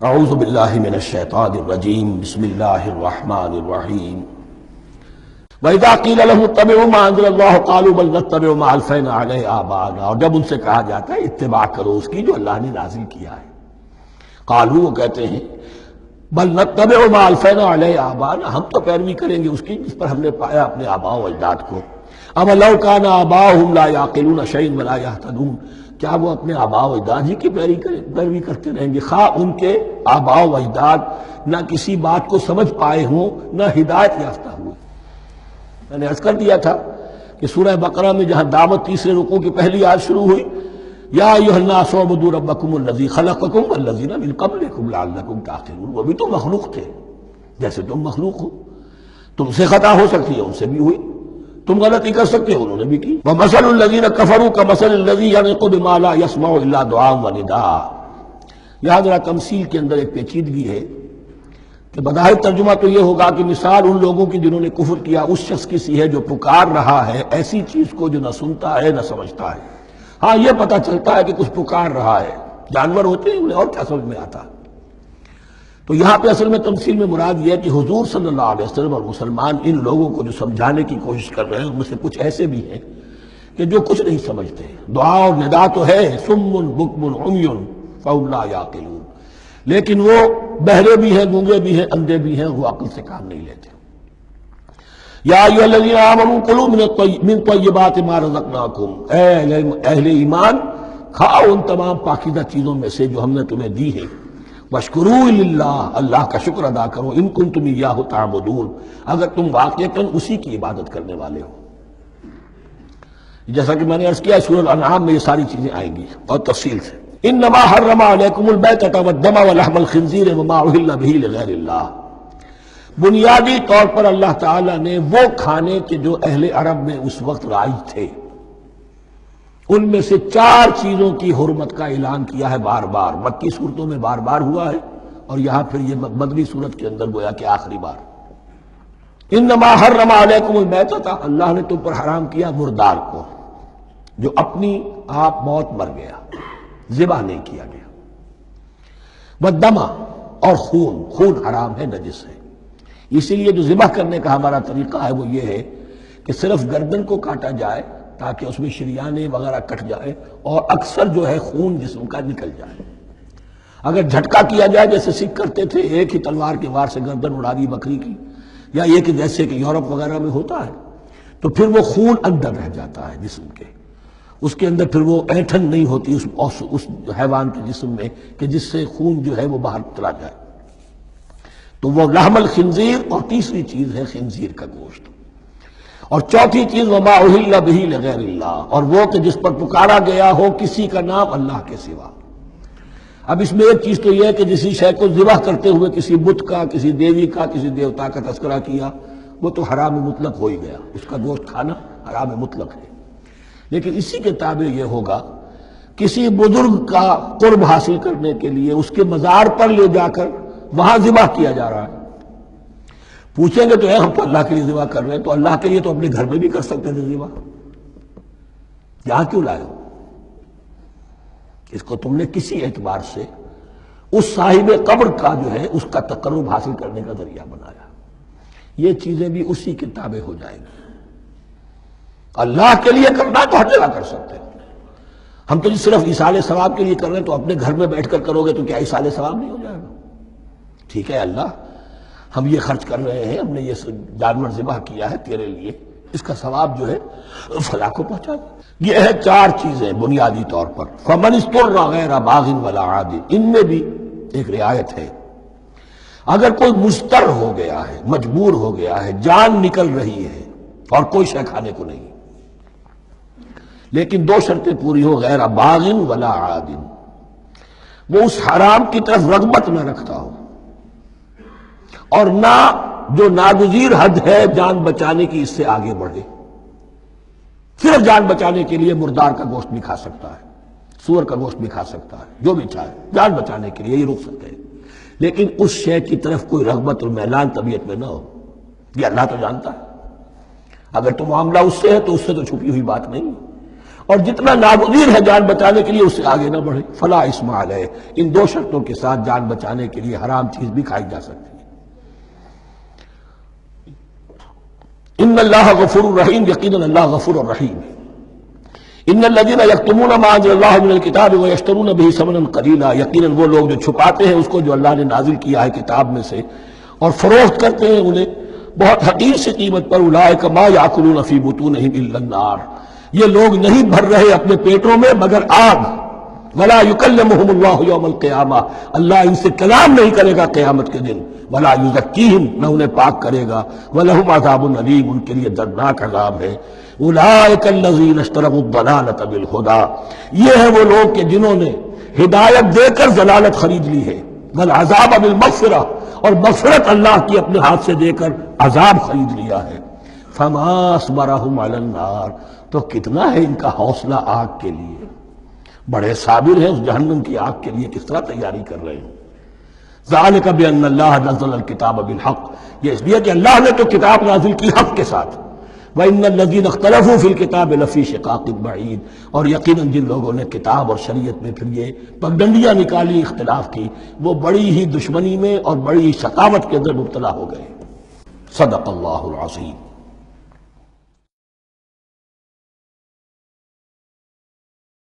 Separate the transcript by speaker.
Speaker 1: اعوذ باللہ من الشیطان الرجیم بسم اللہ الرحمن الرحیم وَإِذَا قِيلَ لَهُمُ اتَّبِعُوا مَا أَنزَلَ اللَّهُ قَالُوا بَلْ نَتَّبِعُ مَا أَلْفَيْنَا عَلَيْهِ آبَاءَنَا، اور جب ان سے کہا جاتا ہے اتباع کرو اس کی جو اللہ نے نازل کیا ہے، قالوا وہ کہتے ہیں بل نتبع ما الفینا علیہ آباءنا، ہم تو پیروی کریں گے اس کی جس پر ہم نے پایا اپنے آباء و اجداد کو۔ اَوَ لَوْ كَانَ آبَاؤُهُمْ لَا يَعْقِلُونَ شَيْئًا وَلَا يَهْتَدُونَ، کیا وہ اپنے آباء و اجداد ہی کی پیروی کرتے رہیں گے، خواہ ان کے آباء و اجداد نہ کسی بات کو سمجھ پائے ہوں نہ ہدایت یافتہ ہوئے۔ میں نے عرض کر دیا تھا کہ سورہ بقرہ میں جہاں دعوت تیسرے رکوع کی پہلی آیت شروع ہوئی، یا ایھا الناس اعبدوا ربکم الذی خلقکم والذین من قبلکم لعلکم تعقلون، وہ بھی تو مخلوق تھے جیسے تم مخلوق ہو، تم سے خطا ہو سکتی ہے ان سے بھی ہوئی، تم غلطی کر سکتے ہو انہوں نے بھی کی۔ ومثل الذین کفروا کمثل الذی ینطق بما لا یسمع الا دعاء ونداء۔ یہاں ذرا تمثیل کے اندر ایک پیچیدگی ہے کہ بظاہر ترجمہ تو یہ ہوگا کہ مثال ان لوگوں کی جنہوں نے کفر کیا اس شخص کی سی ہے جو پکار رہا ہے ایسی چیز کو جو نہ سنتا ہے نہ سمجھتا ہے۔ ہاں یہ پتہ چلتا ہے کہ کچھ پکار رہا ہے، جانور ہوتے ہیں انہیں اور کیا سمجھ میں آتا۔ تو یہاں پہ اصل میں تمثیل میں مراد یہ ہے کہ حضور صلی اللہ علیہ وسلم اور مسلمان ان لوگوں کو جو سمجھانے کی کوشش کر رہے ہیں ان میں سے کچھ ایسے بھی ہیں کہ جو کچھ نہیں سمجھتے، دعا اور ندا تو ہے، صم بکم عمی فهم لا یعقلون، لیکن وہ بہرے بھی ہیں، گونگے بھی ہیں، اندھے بھی ہیں، وہ عقل سے کام نہیں لیتے۔ یا ایھا الذین آمنوا کلوا من طیبات ما رزقناکم، اے اہل ایمان کھاؤ ان تمام پاکیزہ چیزوں میں سے جو ہم نے تمہیں دی ہیں، واشکروا للہ، اللہ کا شکر ادا کرو، ان کنتم ایاہ تعبدون، اگر تم واقعتاً اسی کی عبادت کرنے والے ہو۔ جیسا کہ میں نے عرض کیا سورۃ الانعام میں یہ ساری چیزیں آئیں گی اور تفصیل سے۔ انما حرم علیکم المیتۃ والدم ولحم الخنزیر وما اہل بہ لغیر اللہ، بنیادی طور پر اللہ تعالیٰ نے وہ کھانے کے جو اہل عرب میں اس وقت رائج تھے ان میں سے 4 چیزوں کی حرمت کا اعلان کیا ہے، بار بار مکی صورتوں میں بار بار ہوا ہے اور یہاں پھر یہ مدنی صورت کے اندر گویا کہ آخری بار۔ انما حرم علیکم المیتۃ، اللہ نے تم پر حرام کیا مردار کو جو اپنی آپ موت مر گیا، ذبح نہیں کیا گیا، والدم، اور خون حرام ہے، نجس ہے۔ اسی لیے جو ذبح کرنے کا ہمارا طریقہ ہے وہ یہ ہے کہ صرف گردن کو کاٹا جائے تاکہ اس میں شریانے وغیرہ کٹ جائے اور اکثر جو ہے خون جسم کا نکل جائے۔ اگر جھٹکا کیا جائے جیسے سکھ کرتے تھے، ایک ہی تلوار کے وار سے گردن اڑا دی بکری کی، یا یہ کہ جیسے کہ یورپ وغیرہ میں ہوتا ہے، تو پھر وہ خون اندر رہ جاتا ہے جسم کے، اس کے اندر پھر وہ اینٹھن نہیں ہوتی اس حیوان کے جسم میں کہ جس سے خون جو ہے وہ باہر چلا جائے۔ تو وہ لحم الخنزیر، اور تیسری چیز ہے خنزیر کا گوشت، اور چوتھی چیز وما اہل بہ لغیر اللہ، اور وہ کہ جس پر پکارا گیا ہو کسی کا نام اللہ کے سوا۔ اب اس میں ایک چیز تو یہ ہے کہ جسی شے کو ذبح کرتے ہوئے کسی بت کا، کسی دیوی کا، کسی دیوتا کا تذکرہ کیا وہ تو حرام مطلق ہو ہی گیا، اس کا گوشت کھانا حرام مطلق ہے۔ لیکن اسی کے تابع یہ ہوگا کسی بزرگ کا قرب حاصل کرنے کے لیے اس کے مزار پر لے جا کر وہاں ذبح کیا جا رہا ہے، پوچھیں گے تو ہم تو اللہ کے لیے ذبح کر رہے ہیں، تو اللہ کے لیے تو اپنے گھر میں بھی کر سکتے تھے ذبح، یہاں کیوں لائے ہو؟ اس کو تم نے کسی اعتبار سے اس صاحب قبر کا جو ہے اس کا تقرب حاصل کرنے کا ذریعہ بنایا۔ یہ چیزیں بھی اسی کے تابع ہو جائیں گی۔ اللہ کے لیے کرنا تو ہر جگہ کر سکتے ہیں، ہم تو صرف ایصال ثواب کے لیے کر رہے ہیں، تو اپنے گھر میں بیٹھ کر کرو گے تو کیا ایصال ثواب نہیں ہو جائے گا؟ ٹھیک ہے اللہ ہم یہ خرچ کر رہے ہیں، ہم نے یہ جانور ذبح کیا ہے تیرے لیے، اس کا ثواب جو ہے فلاں کو پہنچا دے۔ یہ ہے 4 چیزیں بنیادی طور پر۔ فمن اضطر غیر باغ ولا عاد، ان میں بھی ایک رعایت ہے، اگر کوئی مضطر ہو گیا ہے، مجبور ہو گیا ہے، جان نکل رہی ہے اور کوئی شے کھانے کو نہیں، لیکن 2 شرطیں پوری ہو، غیر باغ ولا عاد، وہ اس حرام کی طرف رغبت نہ رکھتا ہو اور نہ جو ناگزیر حد ہے جان بچانے کی اس سے آگے بڑھے۔ صرف جان بچانے کے لیے مردار کا گوشت بھی کھا سکتا ہے، سور کا گوشت بھی کھا سکتا ہے، جو بھی چاہے جان بچانے کے لیے یہ رک سکتے ہیں، لیکن اس شے کی طرف کوئی رغبت اور میلان طبیعت میں نہ ہو۔ یہ اللہ تو جانتا ہے، اگر تو معاملہ اس سے ہے تو اس سے تو چھپی ہوئی بات نہیں، اور جتنا ناگزیر ہے جان بچانے کے لیے اس سے آگے نہ بڑھے. فلا اسم علیہ، ان دو شرطوں کے ساتھ جان بچانے کے لیے حرام چیز بھی کھائی جا سکتی ہے. ان اللہ غفور الرحیم، یقیناً اللہ غفور الرحیم ہے. ان الذین یکتمون ما انزل اللہ من الکتاب ویشترون بہ ثمنا قلیلا، یقیناً وہ لوگ جو چھپاتے ہیں اس کو جو اللہ نے نازل کیا ہے کتاب میں سے اور فروخت کرتے ہیں انہیں بہت حقیر سی قیمت پر، اولئک ما یاکلون فی بطونہم الا النار، یہ لوگ نہیں بھر رہے اپنے پیٹوں میں مگر آگ. ولا یکلمہم اللہ یوم القیامہ، اللہ ان سے کلام نہیں کرے گا قیامت کے دن. ولا یزکیہم، نہ انہیں پاک کرے گا. ولہم عذاب علیم، ان کے لیے دردناک عذاب ہے. اولئک الذین اشتروا الضلالۃ بالہدی، یہ ہیں وہ لوگ کہ جنہوں نے ہدایت دے کر ضلالت خرید لی ہے. والعذاب بالمغفرہ، اور مغفرت اللہ کی اپنے ہاتھ سے دے کر عذاب خرید لیا ہے. فما اصبرہم علی النار، تو کتنا ہے ان کا حوصلہ آگ کے لیے. بڑے صابر ہیں اس جہنم کی آگ کے لیے، کس طرح تیاری کر رہے ہیں. ذالک بان اللہ نزل الکتاب بالحق، یہ اس لیے کہ اللہ نے تو کتاب نازل کی حق کے ساتھ. وان الذین اختلفوا فی الکتاب لفی شقاق بعید، اور یقیناً جن لوگوں نے کتاب اور شریعت میں پھر یہ پگڈنڈیاں نکالی، اختلاف کی، وہ بڑی ہی دشمنی میں اور بڑی ہی شقاوت کے اندر مبتلا ہو گئے. صدق اللہ العظیم.